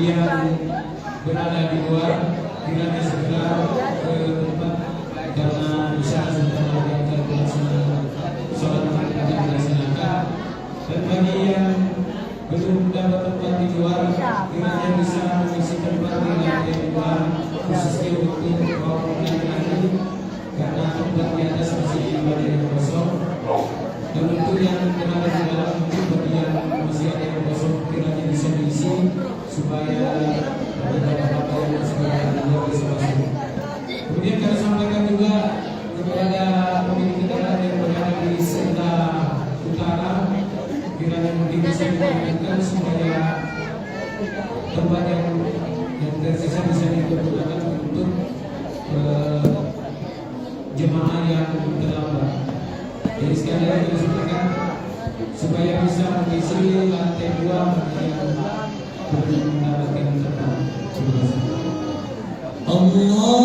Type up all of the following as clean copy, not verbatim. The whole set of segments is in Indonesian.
yang berada di luar kiranya segera ke tempat karena bisa sebentar lagi akan melaksanakan sholat maghrib akan dilaksanakan. Dan bagi yang belum dapat tempat di luar kiranya bisa mengisi tempat di lantai 2 khususnya untuk kaum laki-laki karena tempat di atas masih ada yang kosong. Dan untuk yang berada di dalam untuk bagi yang masih ada yang kosong kiranya bisa diisi supaya bapak-bapak yang masih berada bisa masuk. Kemudian kami sampaikan juga kepada pemilik kendaraan yang berada di sebelah utara kiranya mungkin bisa diperhatikan supaya tempat yang tersisa bisa digunakan untuk jemaah yang terlambat. Jadi sekali lagi kami sampaikan supaya bisa mengisi lantai 2 yang belum mendapatkan tempat. Allah.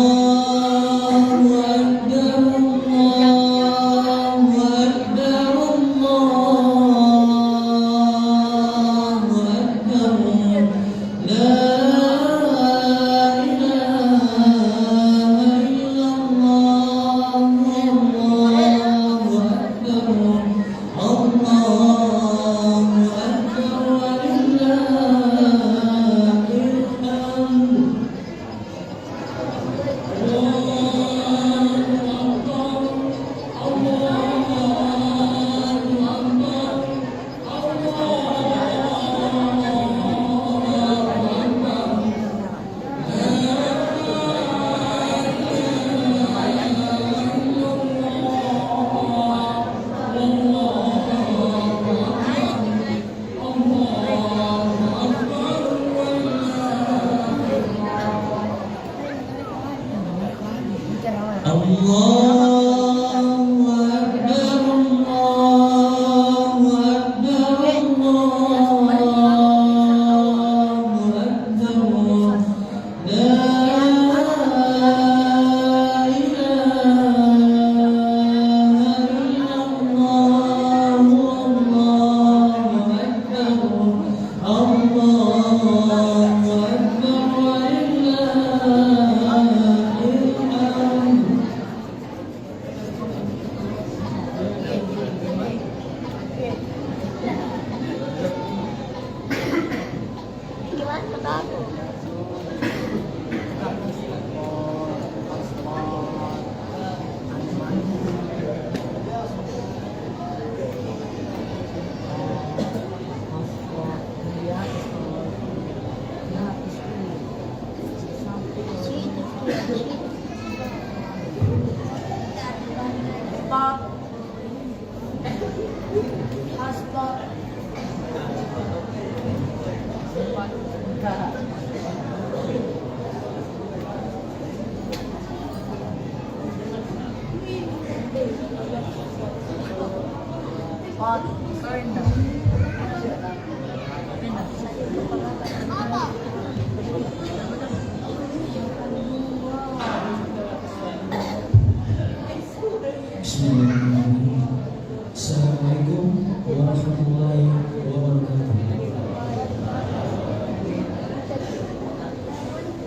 Assalamualaikum warahmatullahi wabarakatuh.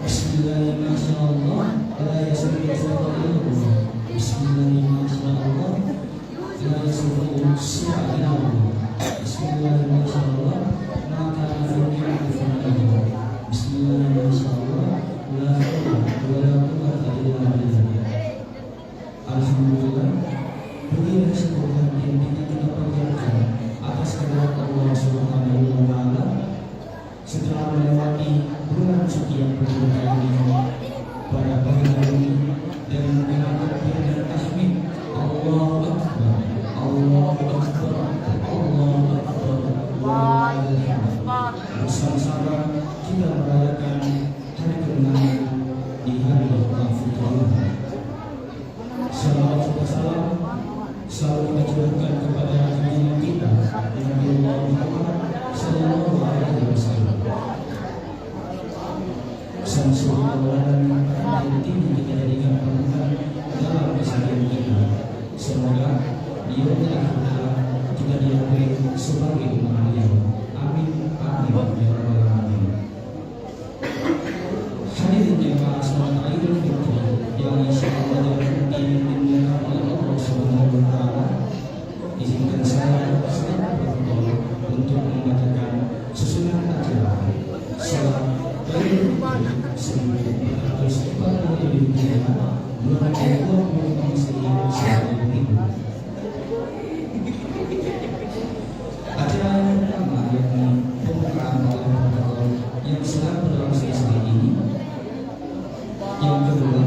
Bismillahirrahmanirrahim. La yasbiqu Bismillahirrahmanirrahim. La yasbiqu Bismillahirrahmanirrahim. Maka Bismillahirrahmanirrahim. La haula wala quwwata illa billah. Alhamdulillah. Puji syukur yang kita panjatkan atas kehendak Allah Subhanahu wa taala setelah melewati bulan suci yang berkah ini pada pagi hari ini dengan takbir dan tahmid Allahu Akbar Allahu Akbar Allahu Akbar bersama-sama kita merayakan hari kemenangan di hari Al-Fitr. Salawat dan salam selalu kita curahkan kepada junjungan kita Nabi Muhammad sallallahu alaihi wasallam. Sang dan intinya kita jadikan panutan dalam keseharian kita. Semoga di yaumil akhir kita diakui sebagai umat beliau. Amin amin ya rabbal alamin. Acara yang pertama yakni pembukaan oleh protokol yang sedang berlangsung saat ini. Yang kedua,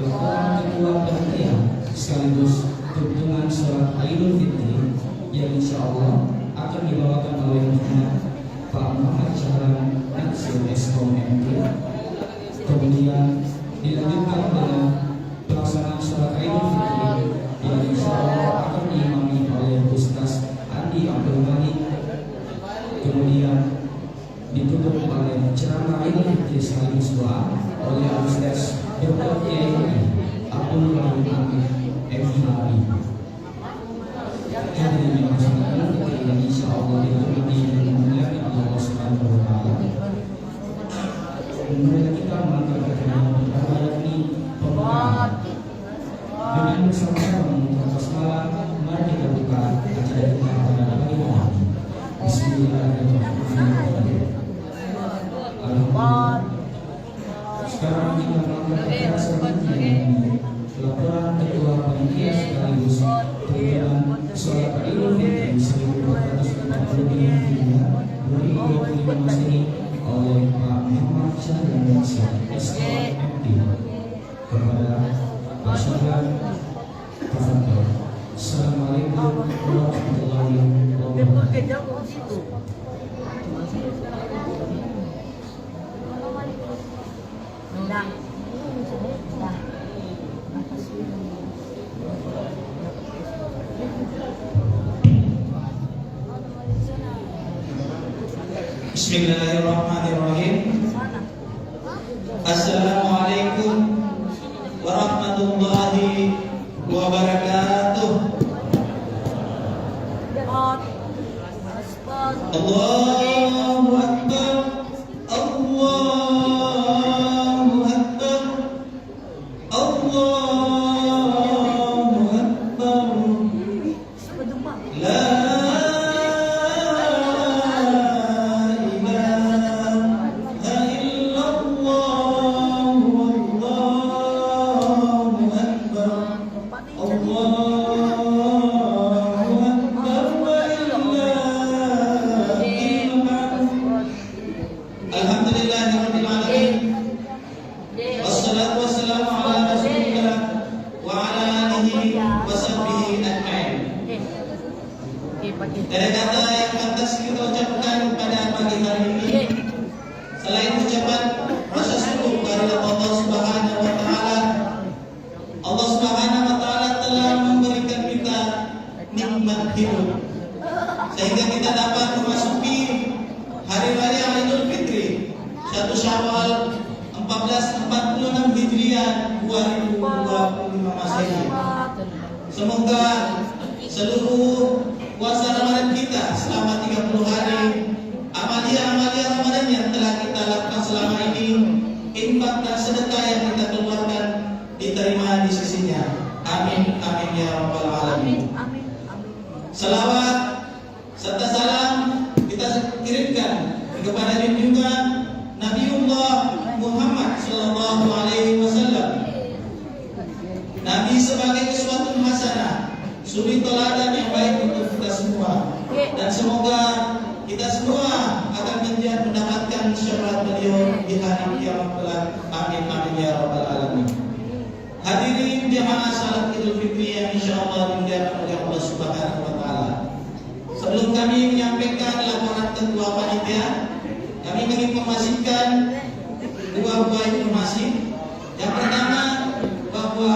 laporan ketua panitia sekaligus tuntunan sholat Idul Fitri yang insya Allah akan dibawakan oleh Pak Muhammad Syahran Natsir Eskom MT. Kemudian dilanjutkan dengan pelaksanaan sholat Idul Fitri yang insya Allah akan diimami oleh Ustaz Andi Abdul Malik. Kemudian ditutup oleh ceramah Idul Fitri sekaligus doa oleh Ustaz Dr. Kiai Abdul Rahim Amin MHI. Hadirin yang berbahagia, kita insya Allah diberkati dan dimuliakan Allah Subhanahu wa Ta'ala. Kemudian kita melakukan yang pertama yakni pembukaan. Dengan bersama-sama mengucapkan basmalah, mari kita buka acara kita pada pagi hari. Bismillahirrahmanirrahim. Alhamdulillah. Sekarang kita melakukan acara selanjutnya yakni laporan ketua panitia sekaligus tuntunan sholat Idul Fitri 1445 2025 Masehi oleh Pak Muhammad Syahran Natsir Eskom MT. Kepada Pak Syahran, tafadhol. Assalamualaikum warahmatullahi wabarakatuh. Bismillahirrahmanirrahim. Assalamualaikum warahmatullahi wabarakatuh. Allahu Akbar, Allahu Akbar, Allahu Akbar. La Ada kata yang pantas kita ucapkan pada pagi hari ini selain ucapan rasa syukur kepada Allah Subhanahu wa Ta'ala. Allah Subhanahu wa Ta'ala telah memberikan kita nikmat hidup sehingga kita dapat memasuki hari raya Idul Fitri 1 Syawal 1446 Hijriah 2025 Masehi. Semoga seluruh puasa Ramadan kita selama 30 hari, amalia-amalia Ramadan yang telah kita lakukan selama ini, infak dan sedekah yang kita keluarkan diterima di sisinya. Amin, amin ya rabbal alamin. Salawat serta salam kita kirimkan kepada junjungan Nabiullah Muhammad sallallahu alaihi wasallam. Nabi sebagai uswatun hasanah, suri teladan yang baik untuk kita semua, dan semoga kita semua akan mendapatkan syafaat beliau di hari kiamat kelak. Amin amin ya rabbal alamin. Hadirin jamaah salat Idul Fitri yang insyaallah dimuliakan oleh Allah Subhanahu wa Ta'ala. Sebelum kami menyampaikan laporan ketua panitia, kami ingin memastikan dua buah informasi. Yang pertama, bahwa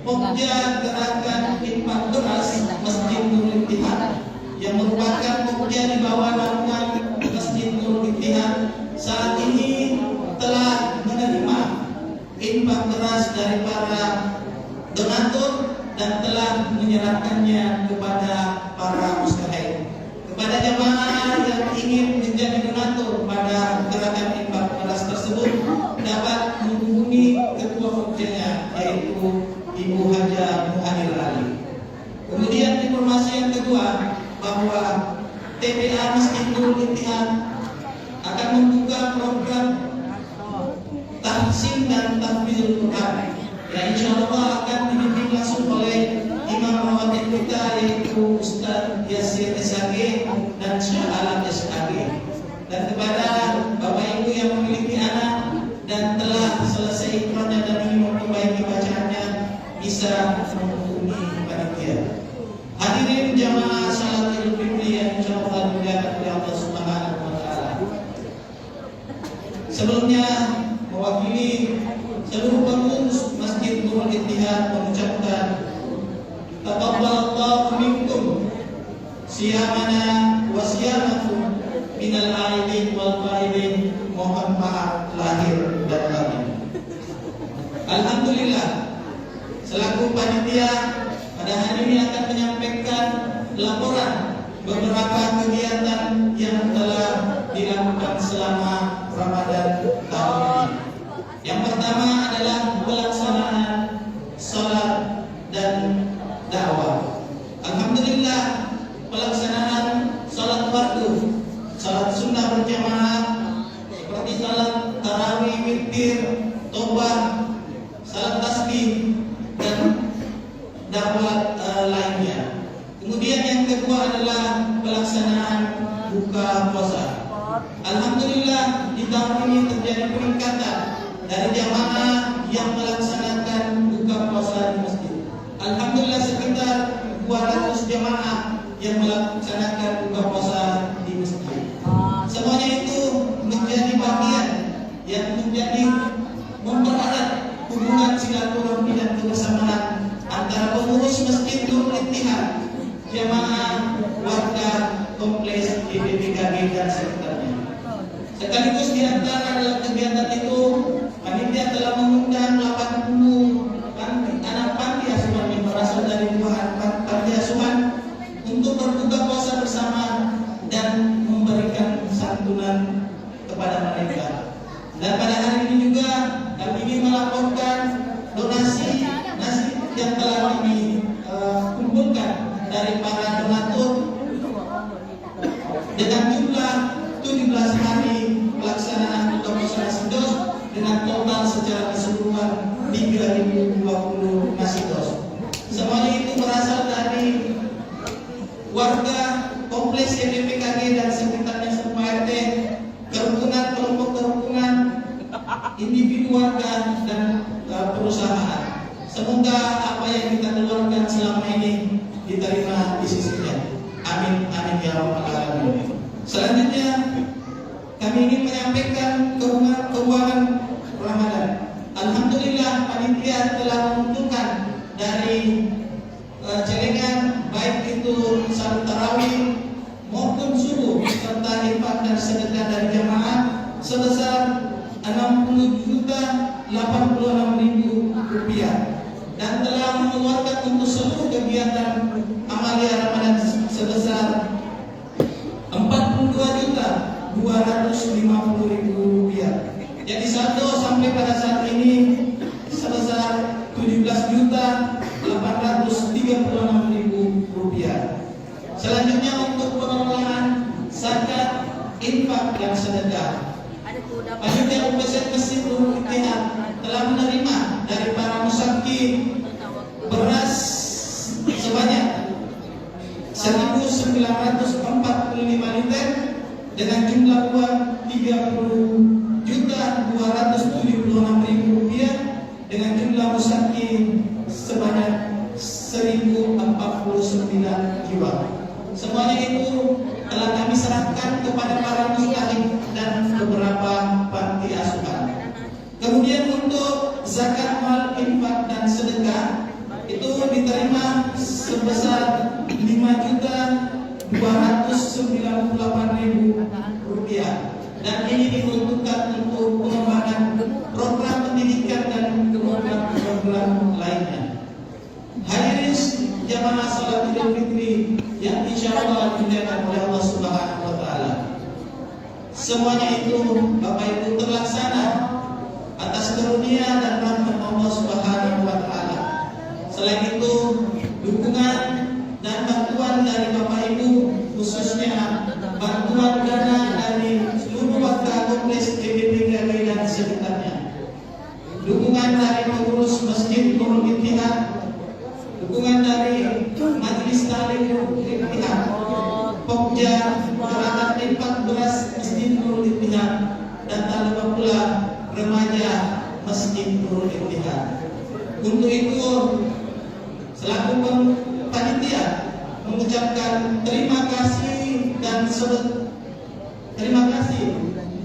Pokja Gerakan Infak Beras Masjid Nurul Ittihad yang merupakan Pokja di bawah naungan Masjid Nurul Ittihad saat ini telah menerima infak beras dari para donatur dan telah menyerahkannya kepada para mustahik. Kepada jemaah yang ingin menjadi donatur pada gerakan infak beras tersebut dapat menghubungi ketua Pokjanya, yaitu Ibu Haja Muhammad Ali. Kemudian informasi yang kedua, bahwa TPA Masjid Nurul Ittihad akan membuka program tahsin dan tahfidzul Quran. Ya, insya Allah akan dibimbing langsung oleh Imam Rawatib kita, yaitu Ustaz Yasir SAG dan Syekh Alam SAG. Dan kepada Bapak Ibu yang memiliki anak dan telah selesai iklannya dan ingin memperbaiki bacaannya, bisa menghubungi panitia. Hadirin jamaah salat Idul Fitri yang insyaallah dimuliakan oleh Allah Subhanahu wa taala. Sebelumnya mewakili seluruh pengurus Masjid Nurul Ittihad mengucapkan taqabbalallahu minkum siyamana wa siyamakum minal aidin wal faidin. Mohon maaf lahir dan batin. Alhamdulillah, selaku panitia pada hari ini akan menyampaikan laporan beberapa kegiatan yang telah dilakukan selama Ramadan tahun ini. Yang pertama adalah pelaksanaan salat dan dakwah. Alhamdulillah, pelaksanaan salat fardu, salat sunnah berjamaah seperti salat tarawih, witir, tobah, salat tasbih dan dakwah lainnya. Kemudian yang kedua adalah pelaksanaan buka puasa. Alhamdulillah, di tahun ini terjadi peningkatan dari jamaah yang melaksanakan buka puasa di masjid. Alhamdulillah, sekitar 200 jamaah yang melaksanakan buka puasa di masjid. Semuanya itu menjadi bagian yang menjadi mempererat hubungan silaturahmi dan kebersamaan antara pengurus Masjid Nurul Ittihad, jamaah, warga kompleks IPPKG dan sekitarnya. Sekaligus di antara dalam kegiatan itu, panitia telah mengundang 80 anak panti asuhan yang berasal dari 2 panti asuhan untuk berbuka puasa bersama dan memberikan santunan kepada mereka. Dan pada hari ini juga kami ingin melaporkan donasi nasi yang telah kami kumpulkan dari para donatur dengan jumlah 17 hari pelaksanaan buka puasa nasi dos dengan total secara keseluruhan 3.020 nasi dos. Semuanya itu berasal dari warga kompleks YPPKG dan sekitarnya semua RT, kerukunan, kelompok kerukunan, individu warga dan perusahaan. Semoga apa yang kita keluarkan selama ini diterima di sisinya. Amin, amin ya rabbal alamin. Selanjutnya kami ingin menyampaikan keuangan Ramadan. Alhamdulillah, panitia telah mengumpulkan dari celengan baik itu salat tarawih maupun subuh serta infak dan sedekah dari jamaah sebesar 60.086.000 rupiah dan telah mengeluarkan untuk seluruh kegiatan amalia Ramadan sebesar 42.250.000 rupiah. Jadi saldo sampai pada saat ini sebesar 17.836.000 rupiah. Selanjutnya untuk pengelolaan zakat, infak dan sedekah, panitia UPZ Masjid Nurul Ittihad telah menerima dari para musafir beras sebanyak 1.945 liter dengan jumlah uang 30.276.000 rupiah dengan jumlah musafir sebanyak 1.049 jiwa. Semuanya itu telah kami serahkan kepada para mustahik dan beberapa panti asuhan. Kemudian untuk zakat mal, infak dan sedekah itu diterima sebesar 5.298.000 rupiah dan ini diperuntukkan untuk pengembangan program pendidikan dan program lainnya. Hadirin jamaah salat Idul Fitri yang insyaallah dimuliakan oleh Allah Subhanahu wa taala. Semuanya itu Bapak Ibu terlaksana atas karunia dan rahmat Allah Subhanahu wa taala. Selain itu, dukungan dan bantuan dari Bapak Ibu, khususnya bantuan dana dari seluruh warga kompleks PPPKG dan sekitarnya, Nurul Ittihad. Untuk itu selaku panitia mengucapkan terima kasih dan terima kasih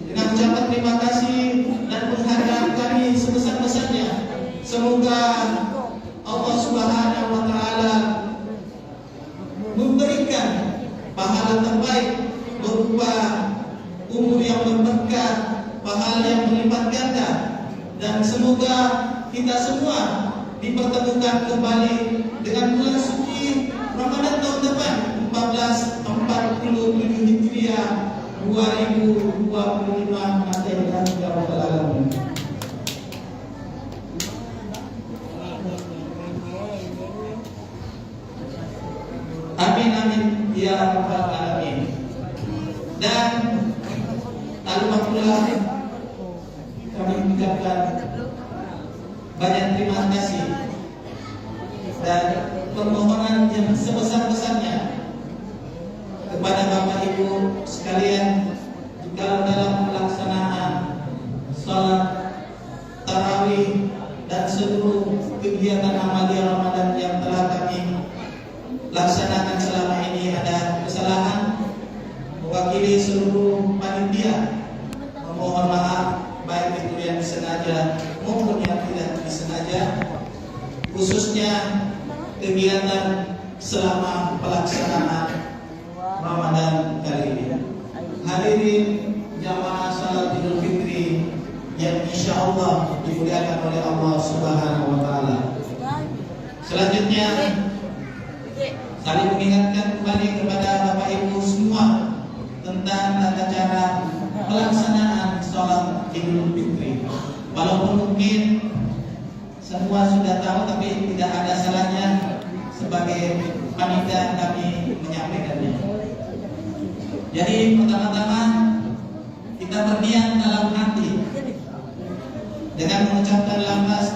dengan ucapan terima kasih dan penghargaan kami sebesar-besarnya. Semoga Allah Subhanahu wa taala memberikan pahala terbaik berupa umur yang berberkah, pahala yang berlipat ganda, dan semoga kita semua dipertemukan kembali dengan bulan suci Ramadan tahun depan 1447 Hijriah 2025. Amin ya rabbal alamin. Amin amin ya rabbal alamin. Dan tak lupa pula kami mengucapkan banyak terima kasih dan permohonan yang sebesar-besarnya kepada Bapak Ibu sekalian, jika dalam pelaksanaan salat tarawih dan seluruh kegiatan amalia Ramadan yang telah kami laksanakan selama ini ada kesalahan, mewakili seluruh panitia memohon maaf baik itu yang disengaja maupun yang tidak disengaja, khususnya kegiatan selama pelaksanaan Ramadan kali ini. Hadirin jamaah salat Idul Fitri yang insya Allah dimuliakan oleh Allah Subhanahu wa taala. Selanjutnya saling mengingatkan kembali kepada Bapak Ibu semua tentang tata cara pelaksanaan sholat Idul Fitri. Walaupun mungkin semua sudah tahu, tapi tidak ada salahnya sebagai panitia kami menyampaikannya. Jadi pertama-tama kita berniat dalam hati dengan mengucapkan lafaz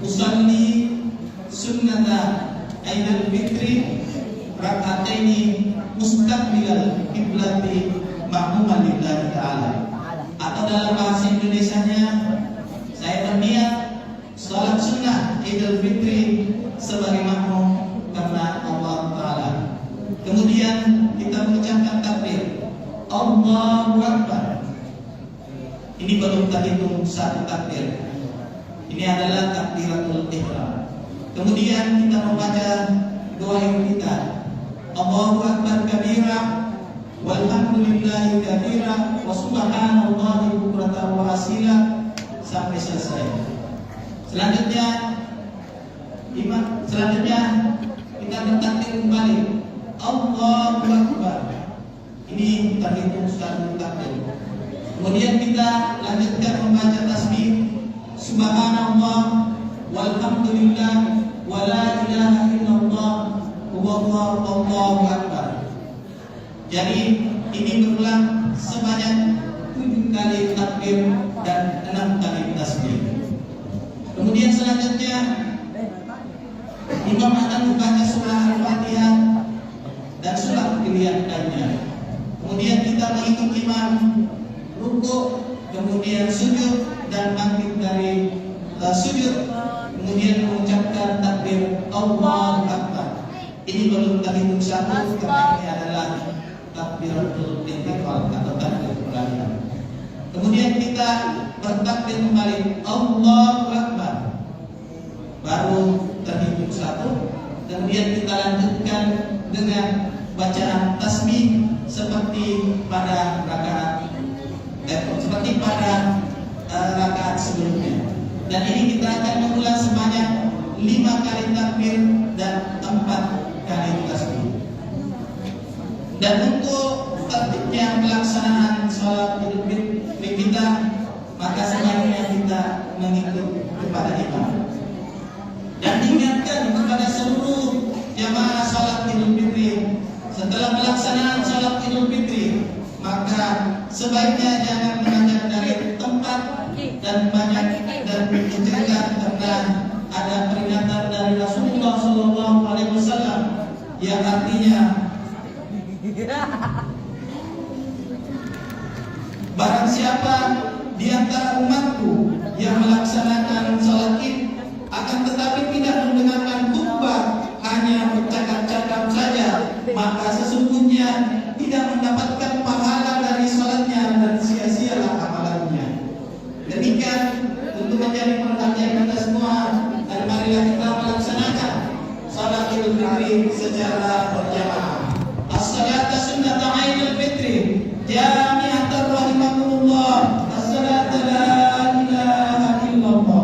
usolli sunnata Idul Fitri rak'ataini mustaqbilal qiblati ma'muman lillahi ta'ala. Atau dalam bahasa Indonesianya, saya berniat salat sunnah Idul Fitri sebagai makmum karena Allah Ta'ala. Kemudian kita mengucapkan takbir Allahu Akbar. Ini belum terhitung satu takbir. Ini adalah takbiratul ihram. Kemudian kita membaca doa kita Allahu Akbar kabira walhamdulillahi kabira wa subhanallahi bukratan wa asila sampai selesai. Selanjutnya kita bertakbir kembali Allahu Akbar. Ini terhitung satu takbir. Kemudian kita lanjutkan membaca tasbih subhanallah walhamdulillah wa la ilaha illallah wallahu akbar. Jadi ini berulang sebanyak 7 kali takbir dan 6 kali tasbih. Kemudian selanjutnya imam akan membaca surah Al-Fatihah dan surah pilihan lainnya. Kemudian kita mengikuti imam rukuk, kemudian sujud dan bangkit dari sujud, kemudian mengucapkan takbir Allahu Akbar. Ini belum terhitung satu karena ini adalah takbiratul intikal atau takbir peralihan. Kemudian kita bertakbir kembali Allahu Akbar, baru terhitung satu. Kemudian kita lanjutkan dengan bacaan tasbih seperti pada rakaat rakaat sebelumnya. Dan ini kita akan mengulang sebanyak 5 kali takbir dan 4 kali tasbih. Dan untuk tertibnya pelaksanaan sholat Idul Fitri kita, maka sebaiknya kita mengikut kepada imam. Dan diingatkan kepada seluruh jamaah sholat Idul Fitri, setelah pelaksanaan sholat Idul Fitri, maka sebaiknya jangan beranjak dari tempat dan banyak dan menceritakan karena ada peringatan dari Rasulullah SAW yang artinya barang siapa di antara umatku yang melaksanakan sholat Id akan tetapi tidak mendengarkan khutbah, hanya bercakap-cakap saja, maka sesungguhnya tidak mendapatkan pahala dari sholatnya dan sia-sialah amalannya. Demikian untuk menjadi perhatian kita semua, dan marilah kita melaksanakan sholat Idul Fitri secara berjamaah. As-salatu sunnatu Idul Fitri jami'atan rahimakumullah. As-salatu la ilaha illallah.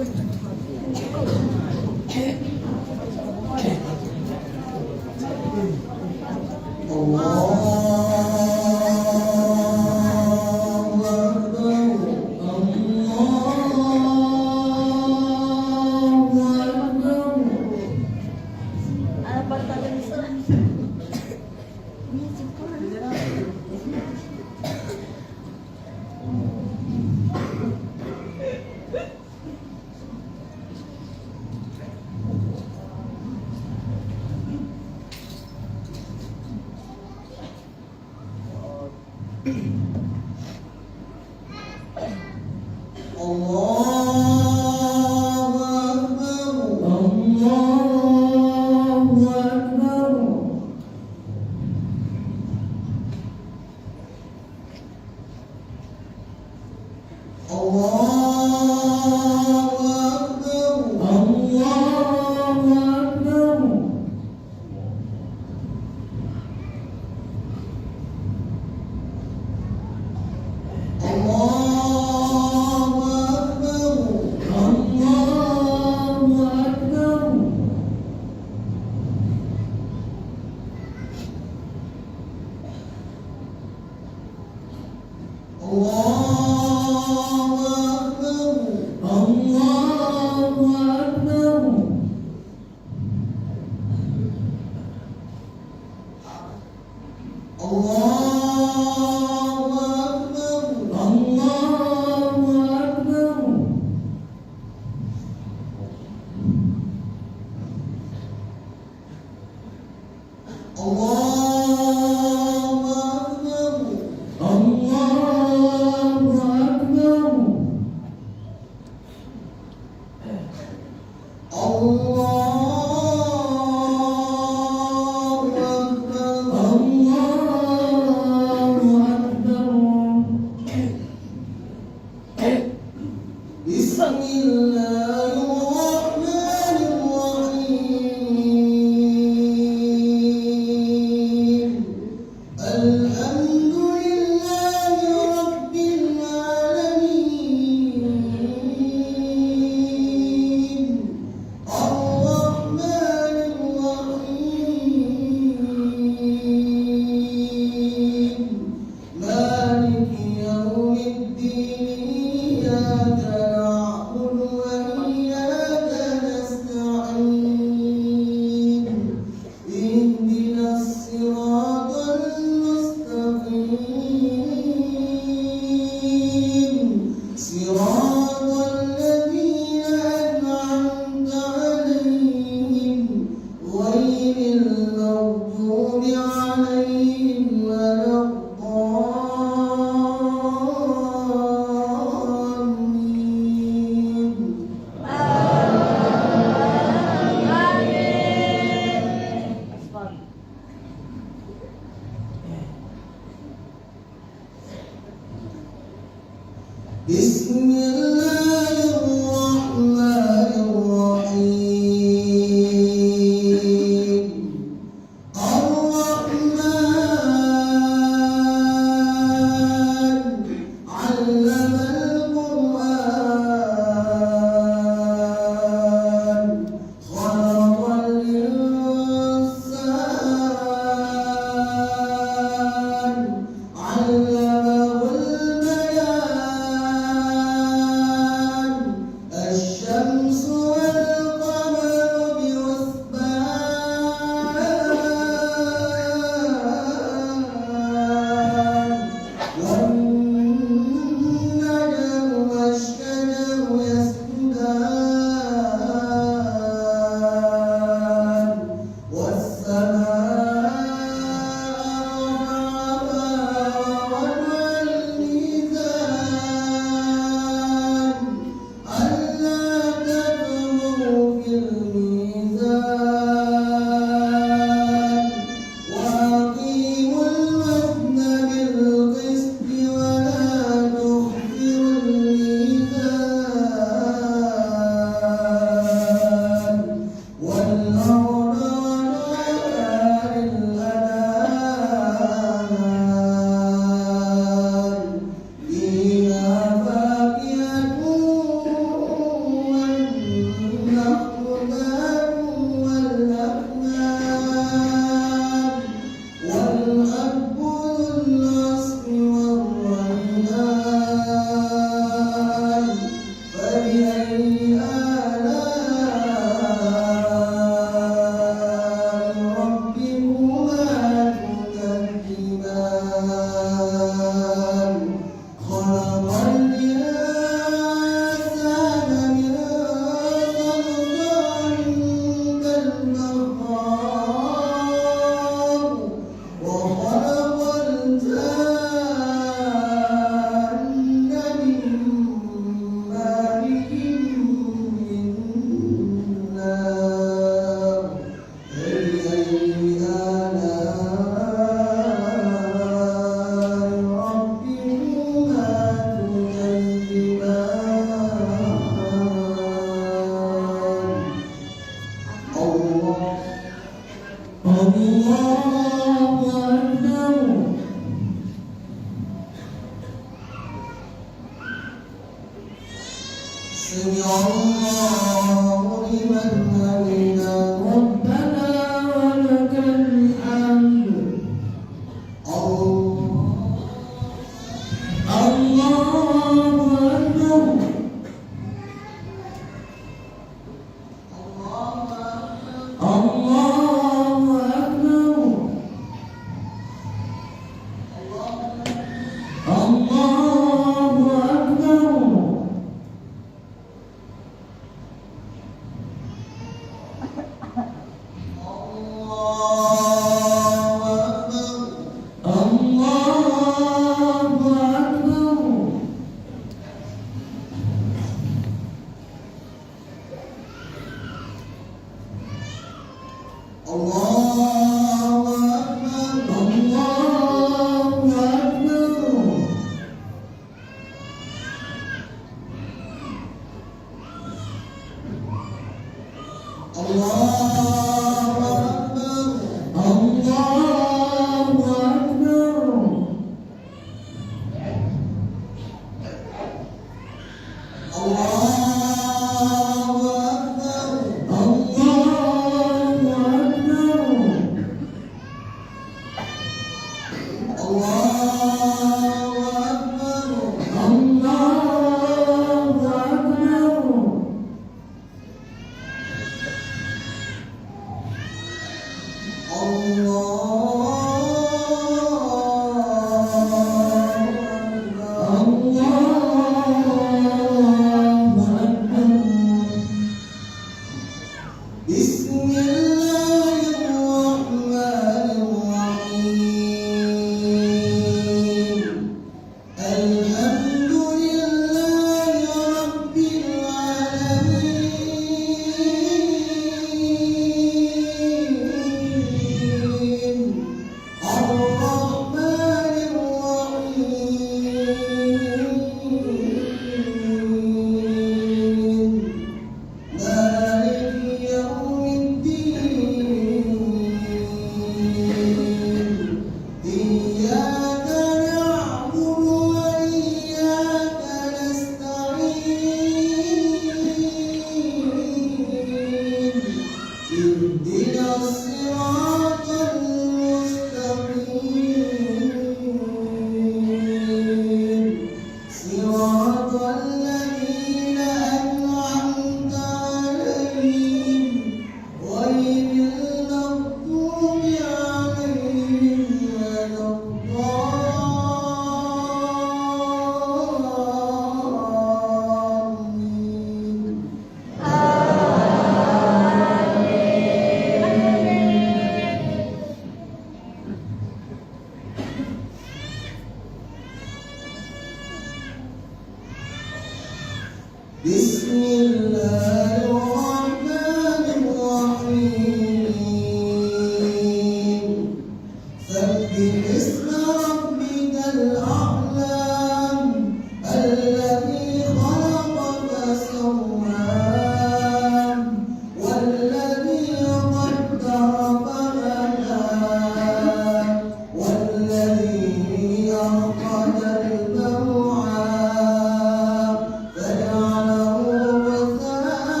فجعله غثاء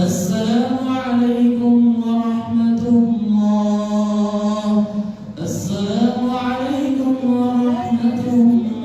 Assalamualaikum warahmatullah. Assalamualaikum warahmatullah.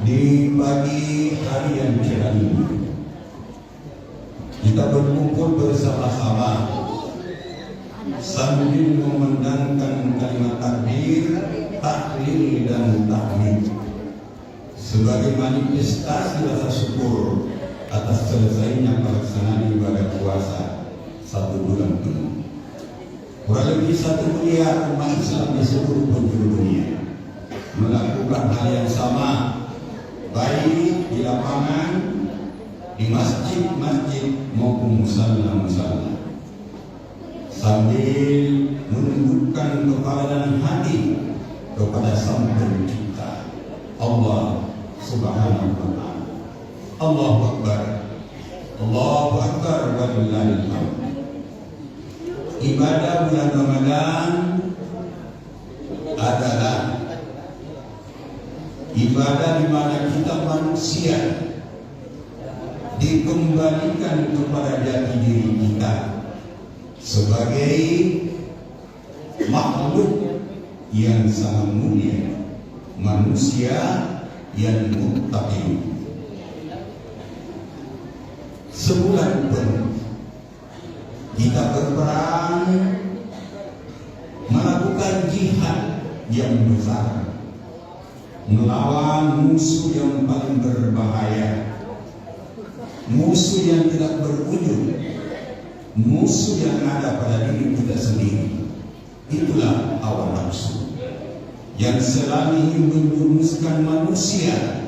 Di pagi hari yang cerah ini kita berkumpul bersama-sama sambil memandangkan kalimat takbir, tahlil dan tahmid sebagai manifestasi rasa syukur atas selesainya pelaksanaan ibadah puasa 1 bulan penuh. Kurang lebih 1 miliar umat Islam di seluruh penjuru dunia melakukan hal yang sama, baik di lapangan, di masjid-masjid maupun musala-musala, sambil menundukkan kepala dan hati kepada Sang Pencipta Allah Subhanahu wa ta'ala. Allahu Akbar. Allahu Akbar walillahil hamd. Ibadah bulan Ramadan adalah ibadah di mana kita manusia dikembalikan kepada jati diri kita sebagai makhluk yang sangat mulia, manusia yang muttaqin. Sebulan penuh kita berperang melakukan jihad yang besar melawan musuh yang paling berbahaya, musuh yang tidak berujung, musuh yang ada pada diri kita sendiri. Itulah hawa nafsu yang selalu ingin menjerumuskan manusia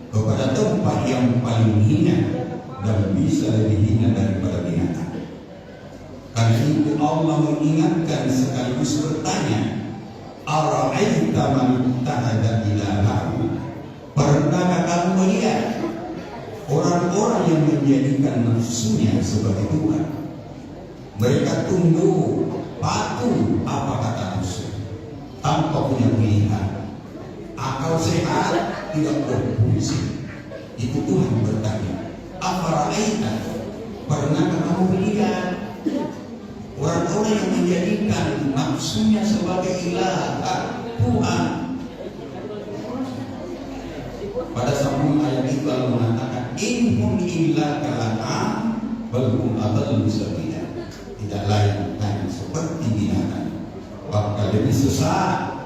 kepada tempat yang paling hina dan bisa lebih hina daripada binatang. Karena itu Allah mengingatkan sekaligus bertanya, ara'aita man ittakhadha ilahahu. Pernahkah kamu melihat orang-orang yang menjadikan nafsunya sebagai Tuhan? Mereka tunduk, patuh apa kata nafsu, tanpa punya pilihan. Akal sehat tidak berfungsi. Itu Tuhan bertanya, afara'aita, pernahkah kamu melihat orang-orang yang menjadikan nafsunya sebagai ilah, Tuhan? Pada sambung ayat itu Allah mengatakan, inhum illa kala'am bal hum adallu sabila. Tidak lain hanya seperti binatang, bahkan lebih sesat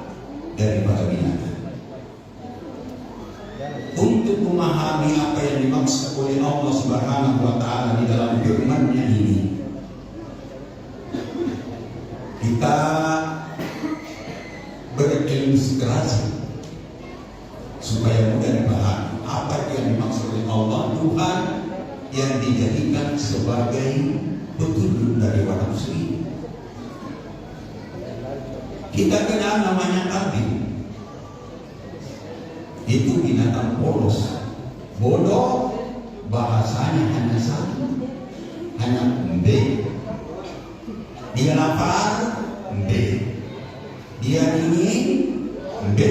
daripada binatang. Untuk memahami apa yang dimaksud oleh Allah Subhanahu wa ta'ala di dalam firman-Nya ini, kita berilustrasi supaya mudah dipahami apa yang dimaksud oleh Allah Tuhan yang dijadikan sebagai petunjuk dari nafsu ini. Kita kenal namanya kambing. Itu binatang polos, bodoh, bahasanya hanya satu, hanya embe. Dia lapar, embe. Dia ingin, embe.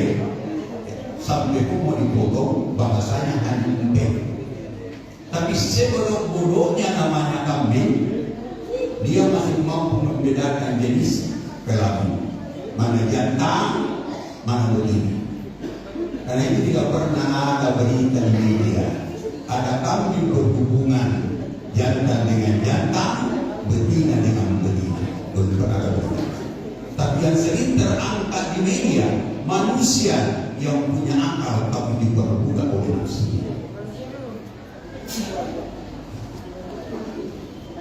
Sampai mau dipotong, bahasanya hanya embe. Tapi sebodoh-bodohnya namanya kambing, dia masih mampu membedakan jenis kelamin, mana jantan, mana betina. Karena itu tidak pernah ada berita di media ada kambing berhubungan jantan dengan jantan, betina dengan betina. Belum pernah ada berita. Tapi yang sering terangkat di media, manusia yang punya akal tapi diperbudak oleh nafsunya.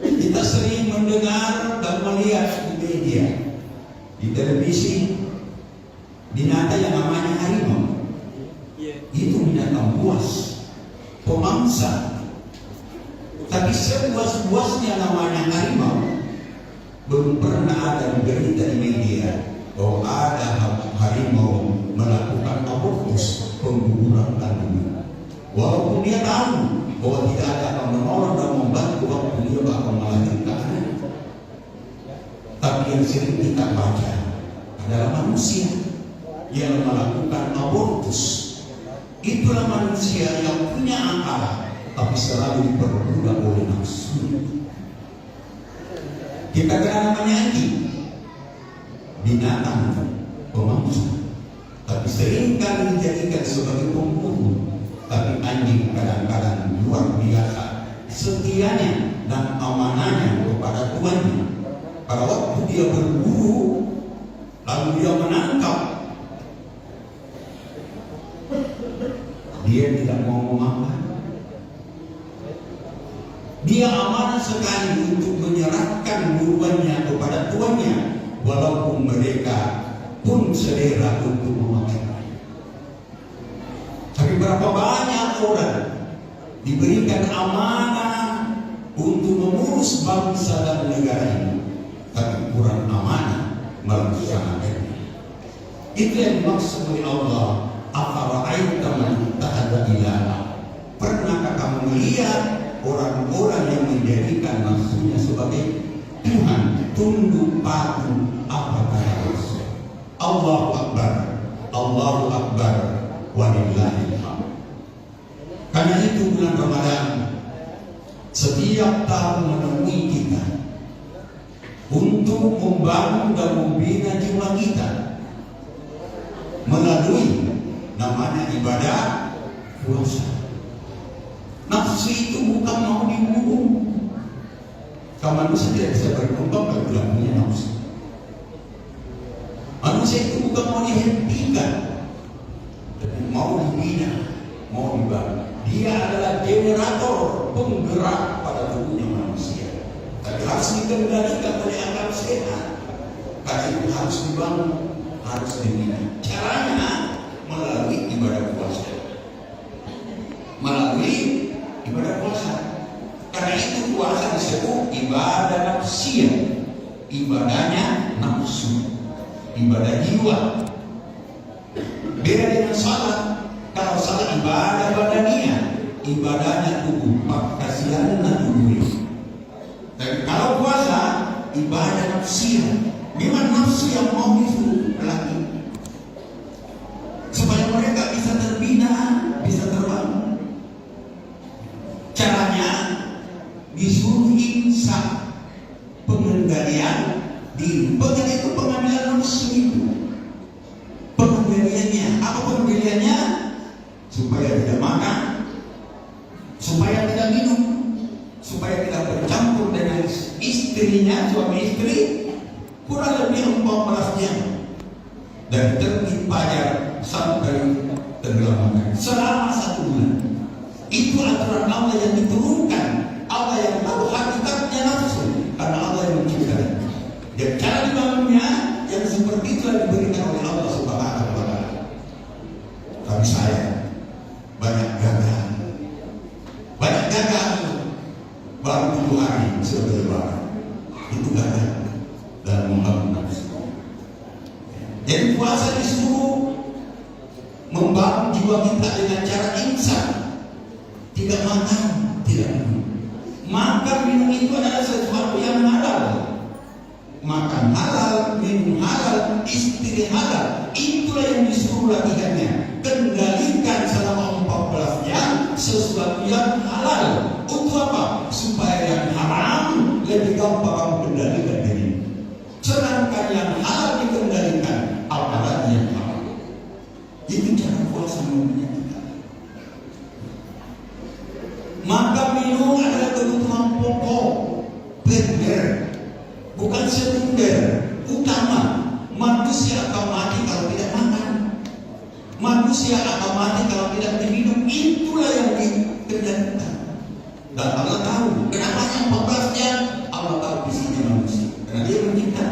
Kita sering mendengar dan melihat di media, di televisi, binatang yang namanya harimau. Itu binatang buas, pemangsa. Tapi sebuas-buasnya namanya harimau, belum pernah ada berita di media bahwa ada harimau melakukan abortus, pengguguran kandungan. Walaupun dia tahu bahwa tidak ada akan menolong dan membantu waktu dia akan melahirkan. Tapi yang sering kita baca adalah manusia yang melakukan abortus. Itulah manusia yang punya akal tapi selalu diperbudak oleh nafsu. Kita kenal namanya anjing, binatang pemangsa, tapi seringkali dijadikan sebagai pemburu. Tapi anjing kadang-kadang luar biasa setianya dan amanahnya kepada tuannya. Pada waktu dia berburu, lalu dia menangkap, dia tidak mau memakan. Dia amanah sekali untuk menyerahkan buruannya kepada tuannya, walaupun mereka pun selera untuk memakannya. Tapi berapa banyak orang diberikan amanah untuk mengurus bangsa dan negara ini, tapi kurang amanah melaksanakannya. Itu yang dimaksud oleh Allah, afara'aita man ittakhadha melihat orang-orang yang menjadikan nafsunya sebagai Tuhan, tunduk patuh apa kata Rasul. Allahu Akbar, Allahu Akbar, walillahil hamd. Karena itu bulan Ramadan setiap tahun menemui kita untuk membangun dan membina jiwa kita melalui namanya ibadah puasa. Nafsu itu bukan mau dibunuh. Kalau manusia tidak bisa berkembang kalau tidak punya nafsu. Manusia itu bukan mau dihentikan, tapi mau dibina, mau dibangun. Dia adalah generator penggerak pada tubuhnya manusia. Tapi harus dikendalikan oleh akal sehat. Karena itu harus dibangun, harus dibina. Caranya melalui ibadah puasa. Melalui ibadah puasa. Karena itu puasa disebut ibadah nafsiyah. Ibadahnya nafsu, ibadah jiwa. Beda dengan salat. Kalau salat ibadah badania, ibadahnya tubuh, kasihan tubuh. Dan kalau puasa ibadah nafsiyah. Memang nafsu yang mau disuruh lagi supaya mereka bisa terbina, bisa terbangun. Caranya disuruh insaf, pengendalian diri. Pengendalian itu pengambilan nafsu itu. Pengendaliannya apa pengendaliannya? Supaya tidak makan, supaya tidak minum, supaya tidak bercampur dengan istrinya, suami istri, kurang lebih 14 jam dari terbit fajar sampai tenggelam matahari selama 1 bulan. Itu aturan Allah yang diturunkan. Allah yang tahu hakikatnya nafsu, karena Allah yang menciptakan. Dan cara dibangunnya yang seperti itu yang diberikan oleh Allah Subhanahu wa Ta'ala. Tapi saya banyak gagal, baru 7 hari sudah lebaran. Itu gagal dalam membangun nafsu. Jadi puasa disuruh membangun jiwa kita dengan cara insaf, tidak makan, tidak minum. Makan minum itu adalah sesuatu yang halal. Makan halal, minum halal, istri halal. Itulah yang disuruh latihannya. Kendalikan selama 14 jam sesuatu yang halal. Untuk apa? Supaya yang haram lebih gampang mengendalikan diri. Sedangkan yang halal dikendalikan, apalagi yang haram. Itu cara puasa menurutnya kita. Maka minum adalah kebutuhan pokok, primer, bukan sekunder, utama. Manusia akan mati kalau tidak makan. Manusia akan mati kalau tidak diminum. Itulah yang dikendalikan. Dan Allah tahu kenapa yang 14 jam. Allah tahu visinya manusia, karena Dia mencipta.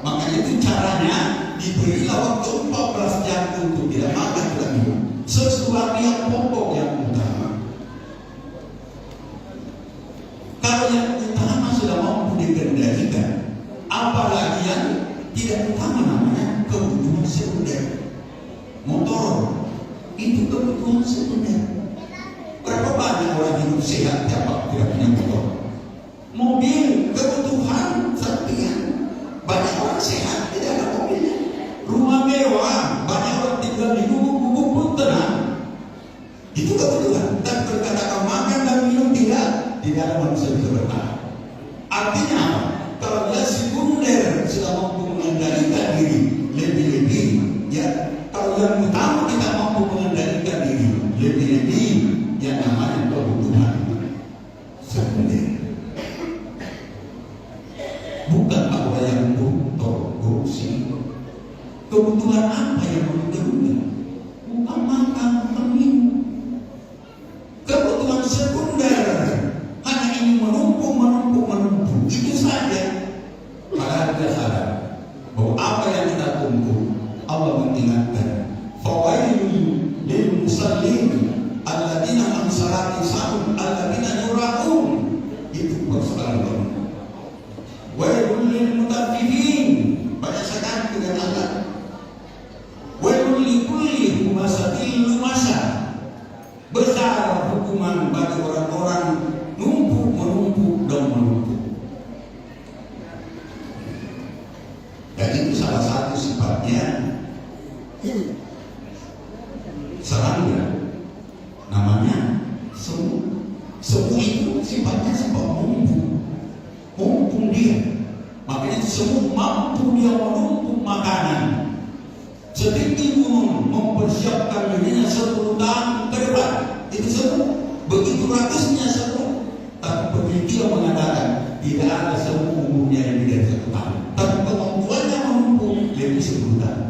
Makanya itu caranya diberilah waktu 14 jam untuk tidak makan, tidak minum. Sesuatu yang pokok, yang utama. Kalau yang utama sudah mampu dikendalikan, apalagi yang tidak utama, namanya kebutuhan sekunder. Motor itu kebutuhan sekunder. Berapa banyak orang hidup sehat tiap waktu tidak punya motor? Mobil kebutuhan serpihan. Banyak orang sehat tidak ada mobilnya. Rumah mewah, banyak orang tinggal di gubuk-gubuk pun tenang. Itu kebutuhan. Dan berkatakan makan dan minum tidak ada manusia bisa bertahan. Artinya apa? Kalau dia sekunder sudah mampu mengendalikan diri lebih-lebih, ya kalau yang utama kita mampu mengendalikan diri lebih-lebih, yang namanya kebutuhan sekunder. Bukan apa yang korupsi. Kebutuhan apa yang menurunkan? Bukan makan, bukan minum. Kebutuhan sekunder hanya ingin menumpuk. Itu saja. Padahal kita sadar bahwa apa yang kita tumpuk, Allah mengingatkan. Fawailul lil musallin alladzina an salati sahum alladzina yura'un. Itu persoalan. Wailul lil mutaffifin, banyak sekali dengan Allah. Wailul likulli humazatil lumasa, besar hukuman bagi orang serangga, namanya semu. Semu itu sifatnya sifat mumpung dia. Makanya semu mampu dia menumpuk makanan. Setinggi gunung mempersiapkan dirinya 10 tahun ke depan. Itu semu. Begitu ratusnya semu. Tapi penelitian mengatakan tidak ada semu umurnya yang lebih dari 1 tahun. Tapi kemampuannya menumpuk lebih 10 tahun.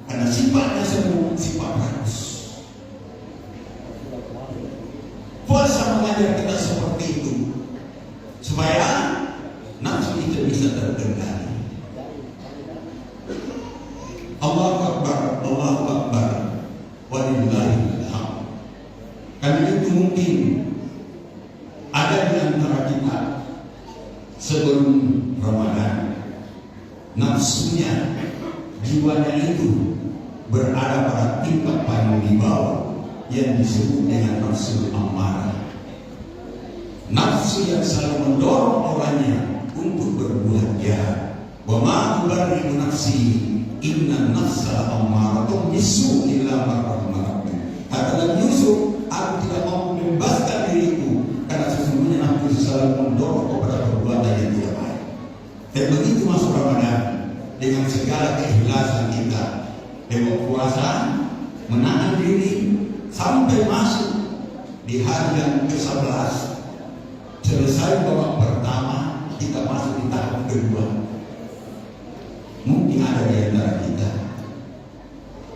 Karena sifatnya semu sifat ratus. Puasa mengajar kita seperti itu supaya nafsu itu bisa terkendali. Allahu Akbar, Allahu Akbar, walillahil hamd. Karena itu mungkin ada di antara kita sebelum Ramadan nafsunya, jiwanya itu berada pada tingkat paling di bawah yang disebut dengan nafsu amarah. Nafsu yang selalu mendorong orangnya untuk berbuat jahat. Wa ma ubarri'u nafsi inna nafsa ammaratun bisu illa ma rahima rabbi. Kata Nabi Yusuf, aku tidak mau membebaskan diriku karena sesungguhnya nafsu selalu mendorong kepada perbuatan yang tidak baik. Dan begitu masuk Ramadan dengan segala keikhlasan kita, dengan puasa, menahan diri sampai masuk di hari yang ke-11, selesai babak pertama, kita masuk di tahap kedua. Mungkin ada di antara kita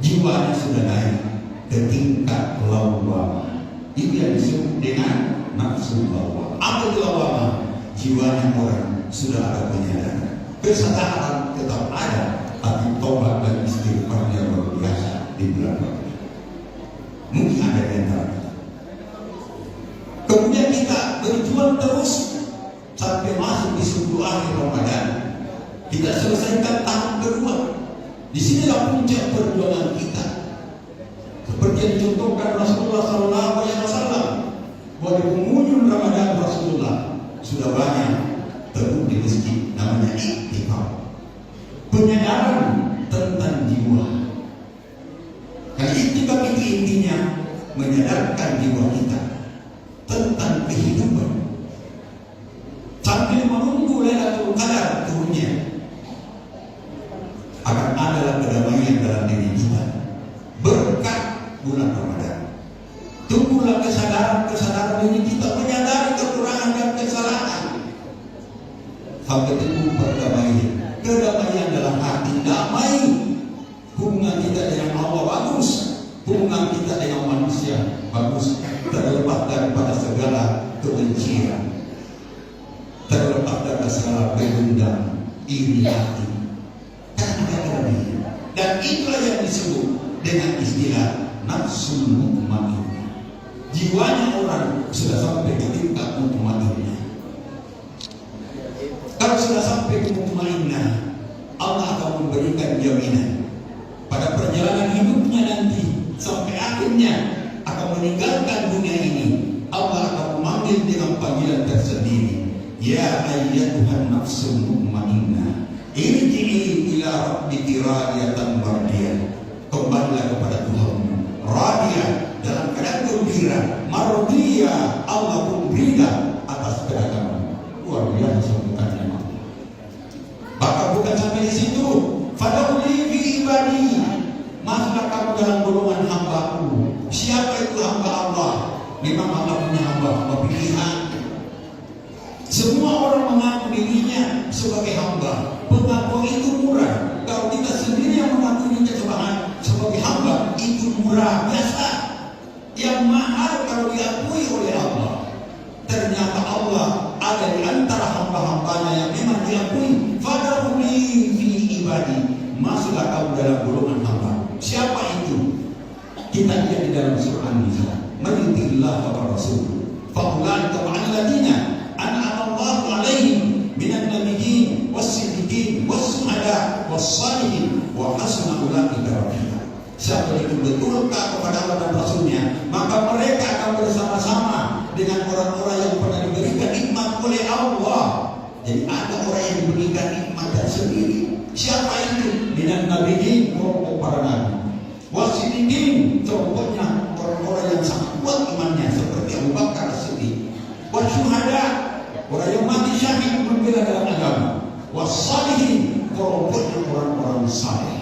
jiwanya sudah naik ke tingkat lawwamah. Itu yang disebut dengan nafsu lawwamah. Apa itu lawwamah? Jiwanya orang sudah ada penyadaran. Kesadaran tetap ada, tapi tobat dan istighfarnya luar biasa di bulan Ramadan. Mungkin ada di antara kita. Kemudian kita berjuang terus sampai masuk di 10 akhir Ramadan. Kita selesaikan tahap kedua. Di sinilah puncak perjuangan kita. Seperti yang dicontohkan Rasulullah SAW. Bahwa di penghujung Ramadan Rasulullah sudah banyak terbukti di masjid, namanya iktikaf. Penyadaran tentang jiwa. Karena iktikaf itu intinya menyadarkan jiwa kita tentang kehidupan sambil menunggu Lailatul Qadar turunnya. Akan ada kedamaian dalam diri kita berkat bulan Ramadan. Tunggulah kesadaran diri kita menyadari kekurangan dan kesalahan sampai timbul perdamaian. Kedamaian dalam hati, damai. Hubungan kita dengan Allah bagus, hubungan kita dengan manusia bagus, terlepas daripada segala kebencian, terlepas dari segala pendendam, iri hati. Dan itulah yang disebut dengan istilah nafsul mutmainnah. Jiwanya orang sudah sampai ke tingkat mutmainnah. Kalau sudah sampai ke mutmainnah, Allah akan memberikan jaminan pada perjalanan hidupnya nanti sampai akhirnya akan meninggalkan dunia ini. Allah akan memanggil dengan panggilan tersendiri, ya ayyatuhan nafsul mutmainnah, irji'i ila rabbiki radiyatan mardiyah. Kembalilah kepada Tuhanmu radiyah, dalam keadaan gembira, mardiyah, Allah pun ridha atas kedatanganmu. Luar biasa sebutannya. Maka bukan sampai di situ, fadkhuli fi ibadi, masuklah kamu dalam golongan hamba-Ku. Siapa itu hamba Allah? Memang Allah punya hamba pilihan. Semua orang mengaku dirinya sebagai hamba. Pengakuan itu murah. Kalau kita sendiri yang mengaku dirinya sebagai hamba, itu murah biasa. Yang mahal kalau diakui oleh Allah. Ternyata Allah ada di antara hamba-hambanya yang memang diakui. Fadkhuli fi ibadi, masuklah kamu dalam golongan hamba. Siapa itu? Kita lihat di dalam surah An-Nisa. Man yuti'illah wa rasul fa ulaika ma'al ladina an'ama Allahu 'alaihim minan nabiyyin was-siddiqin was-syuhada was-shalihin wa hasuna ulaika rafiqa. Siapa yang betul taat kepada Allah dan Rasulnya, maka mereka akan bersama-sama dengan orang-orang yang pernah diberikan nikmat oleh Allah. Jadi ada orang yang diberikan nikmat tersendiri. Siapa itu? Minan nabiyyin, kelompok para nabi. Was-siddiqin, kelompoknya wassalihin, kelompoknya orang-orang saleh.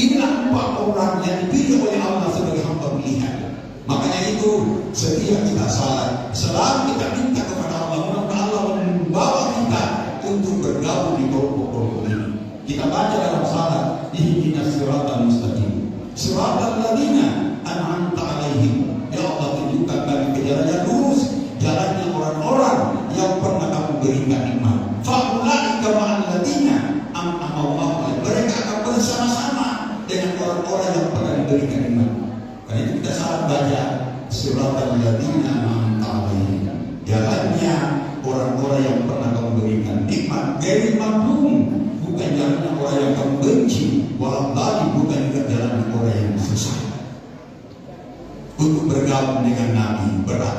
Inilah 4 orang yang dipilih oleh Allah sebagai hamba pilihan. Makanya itu setiap kita salat, selalu kita minta kepada Allah, mudah-mudahan Allah membawa kita untuk bergabung di kelompok-kelompok ini. Kita baca dalam salat, ihdinas siratal mustaqim, siratal ladzina an'amta 'alaihim. Ya Allah, tunjukkan kami ke jalan yang lurus, jalannya orang-orang yang pernah kamu berikan nikmat. Fa'ulaika ma'al ladzina an'ama Allahu 'alaihim. Mereka akan bersama-sama dengan orang-orang yang pernah diberikan nikmat. Karena itu kita salat baca siratal ladzina an'amta 'alaihim. Jalannya orang-orang yang pernah kamu berikan nikmat. Ghairil maghdum, bukan jalannya orang yang kamu benci. Wallahi, bukan juga jalannya orang yang susah. Untuk bergabung dengan Nabi berat.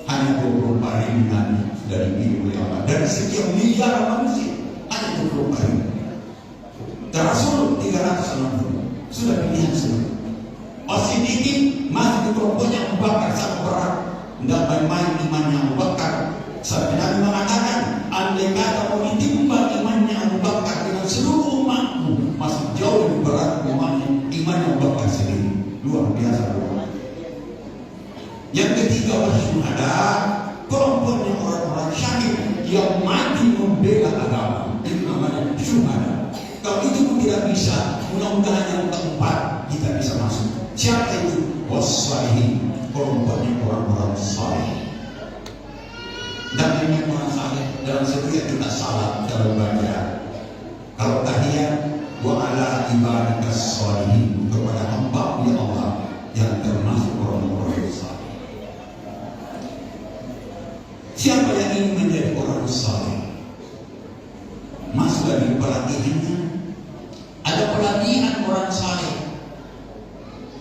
Hanya 24 ribu Nabi dari dipilih oleh Allah. Dari sekian miliar manusia hanya 24 ribu. Rasul 360 sudah pilihan semua. Masih dikit masih di kelompoknya Abu Bakar sangat berat. Tidak main-main imannya Abu Bakar. Sampai Nabi mengatakan, andai kata mau ditimbang imannya Abu Bakar dengan seluruh umatmu, masih jauh lebih berat imannya Abu Bakar sendiri. Luar biasa. Yang ketiga, wasyuhada, kelompoknya orang-orang syahid yang mati membela agama. Itu namanya syuhada. Kalau itu pun tidak bisa, mudah-mudahan yang keempat kita bisa masuk. Siapa itu? Wassalihin, kelompoknya orang-orang saleh. Dan ini orang saleh dalam setiap kita salat dalam baca. Kalau tahiyat, wa ala ibadikas sholihin, kepada hamba ya Allah yang termasuk orang-orang saleh. Siapa yang ingin menjadi orang saleh? Masuk lagi pelatihannya. Ada pelatihan orang saleh.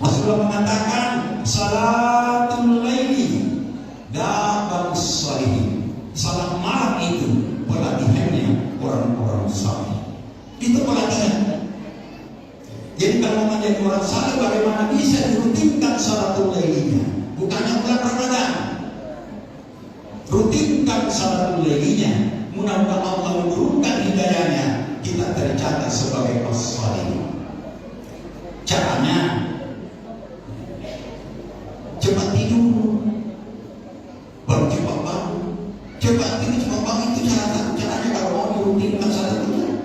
Rasulullah mengatakan salatul laili dabaus sholihin. Salat malam itu pelatihannya orang-orang saleh. Itu pelatihan. Jadi kalau menjadi orang saleh, bagaimana bisa dirutinkan salatul lailinya? Bukannya bulan Ramadan. Rutinkan salatul lailinya. Mudah-mudahan Allah menurunkan hidayahnya, kita tercatat sebagai as-salih. Caranya cepat tidur, baru cepat bangun. Cepat tidur, cepat bangun, itu caranya kalau mau dirutinkan salatul lail.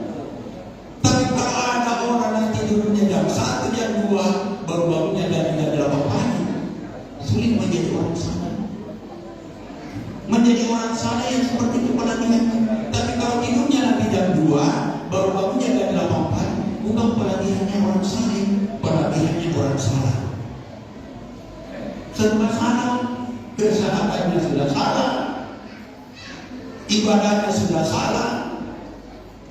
Tapi kalau ada orang yang tidurnya jam 1, jam 2, baru bangunnya jam 8 pagi, sulit menjadi orang saleh. Menjadi orang saleh yang seperti itu pelatihannya. Tapi kalau tidurnya nanti jam 2, baru bangunnya jam 8 pagi, bukan pelatihannya orang saleh, pelatihannya orang salah. Serba salah, kesehatannya sudah salah, ibadahnya sudah salah,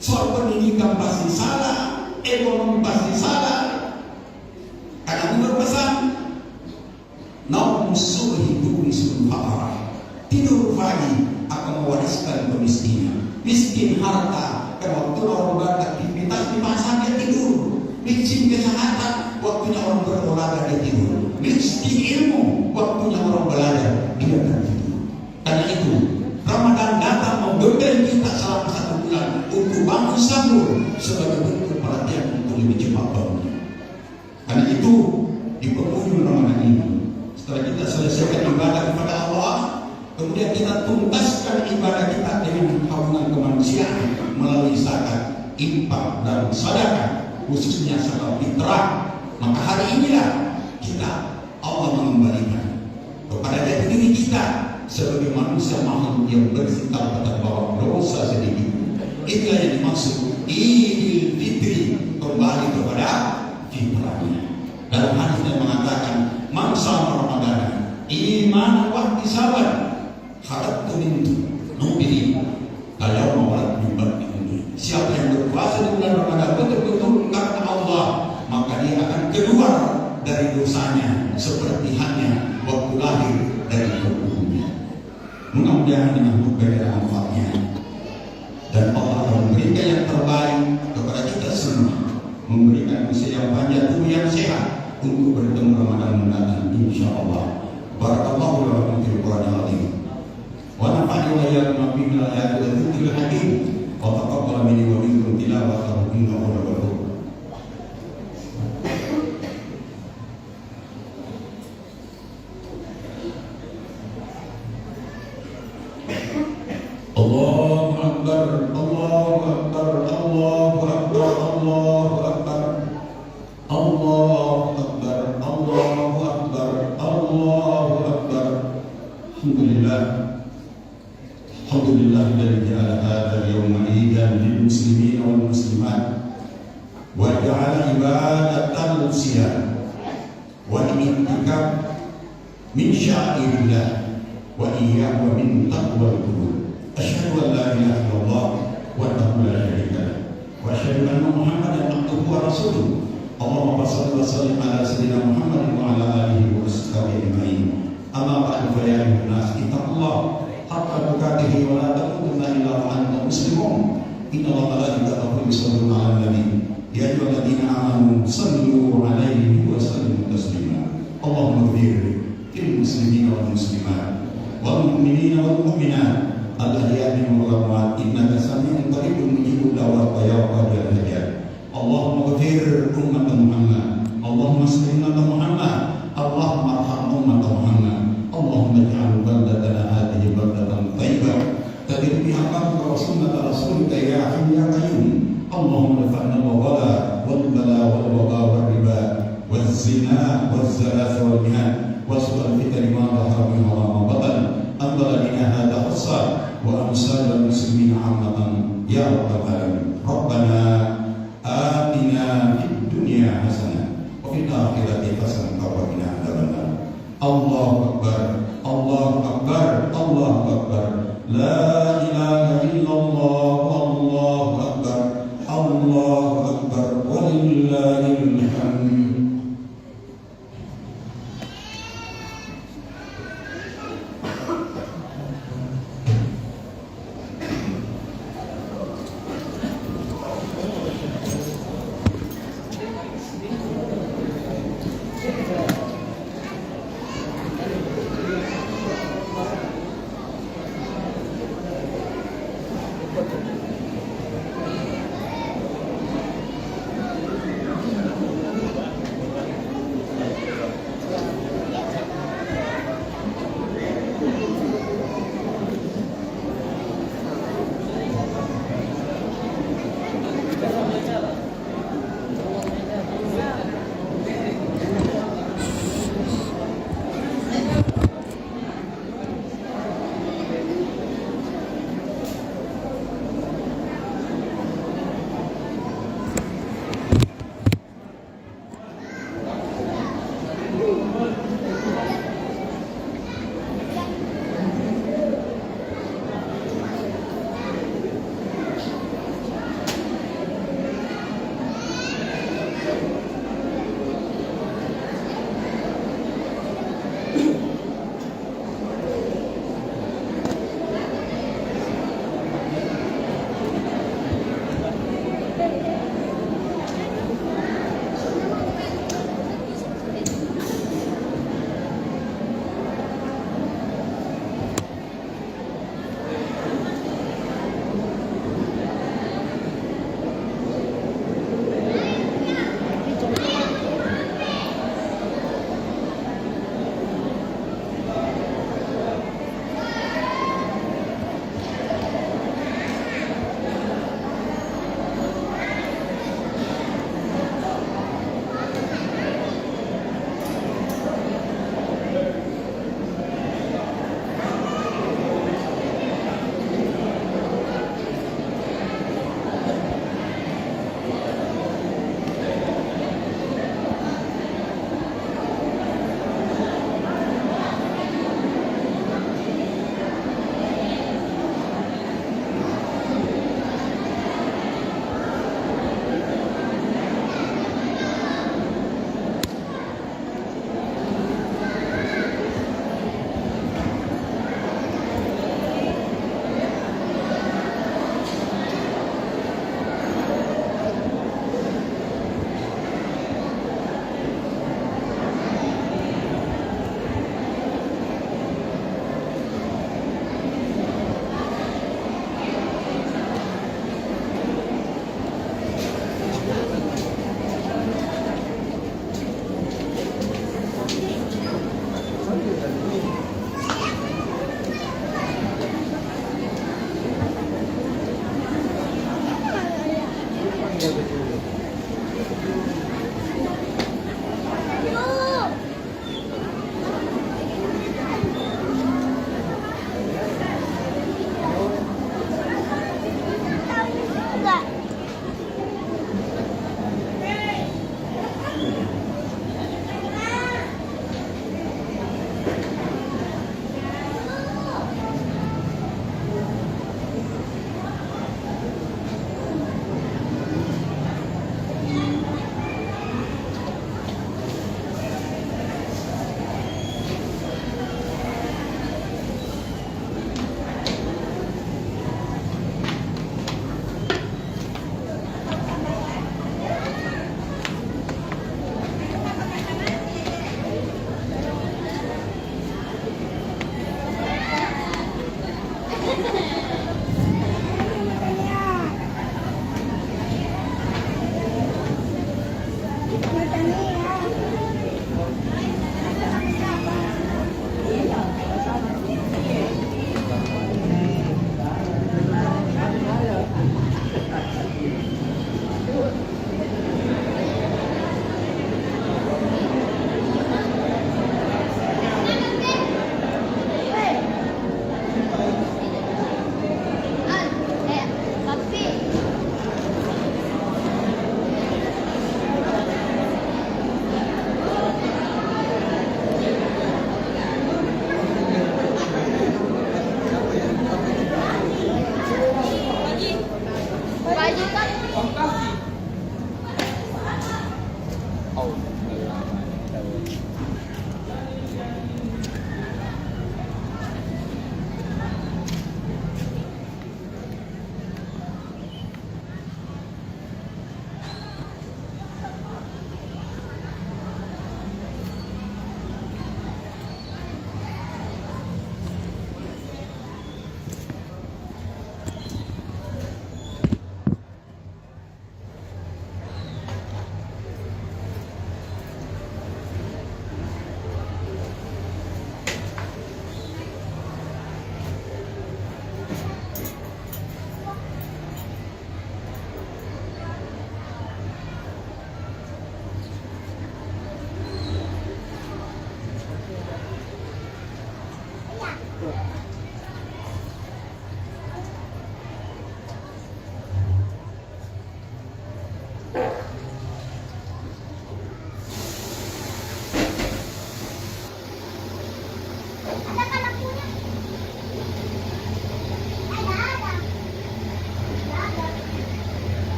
soal pendidikan pasti salah, ekonomi pasti salah. Karena Nabi berpesan, naum subhi turisul faqara. Tidur pagi akan mewariskan kemiskinan. Miskin harta, karena waktu orang beraktivitas di pasar dia tidur. Miskin kesehatan, waktunya orang berolahraga dia tidur. Miskin ilmu, waktunya orang belajar dia akan tidur. Karena itu Ramadan datang membebani kita selama 1 bulan untuk bangun sahur sebagai bentuk perhatian untuk lebih cepat bangun. Karena itu di penghujung Ramadan ini, setelah kita selesaikan ibadah kepada Allah, kemudian kita tuntaskan ibadah kita dengan hubungan kemanusiaan melalui zakat, infak, dan sedekah, khususnya zakat fitrah. Maka hari inilah kita Allah mengembalikan kepada diri kita sebagai manusia makhluk yang bersikap terbawa dosa sedikit. Itulah yang dimaksud Idul Fitri, kembali kepada fitrahnya. Dalam hadis yang mengatakan, man shama Ramadan iman wa ihtisaban haratu min nubiri kalau mawat nyumbat ini. Siapa yang berpuasa di bulan Ramadan betul-betul karena Allah, maka dia akan keluar dari dosanya seperti hanya waktu lahir dari tubuhnya. Mudah-mudahan dengan berbeda manfaatnya dan Allah akan memberikan yang terbaik kepada kita semua, memberikan usia yang panjang, tubuh yang sehat untuk bertemu Ramadan mendatang insyaallah. Barakallahu lakum fil Qur'anil azim. Wa nafa'ani wa iyyakum bima fihi min al-ayati wal dhikril hakim. وتقبل مني ومنكم تلاوته إنه هو الغفور. الله أكبر الله أكبر الله أكبر الله أكبر الله أكبر الله أكبر الله أكبر. الحمد لله الذي جعل هذا اليوم عيدا للمسلمين والمسلمات وجعل عبادة الصيام والاعتكاف من شعائر الله وإياه ومن تقوى القلوب. أشهد أن لا إله إلا الله وحده لا شريك له وأشهد أن محمدا عبده ورسوله. اللهم صل وسلم على سيدنا محمد وعلى آله وصحبه أجمعين. أما بعد فيا أيها الناس اتقوا الله حق تقاته ولا تموتن إلا وأنتم مسلمون. إن الله وملائكته يصلون على النبي يا أيها الذين آمنوا صلوا عليه وسلموا تسليما. اللهم اغفر للمسلمين والمسلمات والمؤمنين والمؤمنات الأحياء والأموات إنك سميع قريب مجيب الدعوات يا قاضي الحاجات. اللهم اغفر أمة محمد، اللهم اصلح أمة محمد، اللهم ارحم أمة محمد، اللهم اجعل بلدتنا هذه بلدة طيبة تدل بها قلبك وسنة رسولك يا حي يا قيوم. اللهم ارفعنا الوباء والبلاء والوباء والربا والزنا والزلازل والمهان وسوء الفتن ما ظهر منها وما بطن عن بلدنا هذا خاصة وأمثال المسلمين عامة يا رب العالمين. ربنا آتنا في الدنيا حسنة وفي الآخرة حسنة وقنا عذاب النار. الله أكبر الله أكبر الله أكبر لا إله إلا الله الله أكبر الله أكبر ولله الحمد.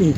Yeah.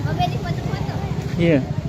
Oh, pwede foto-foto. Yeah.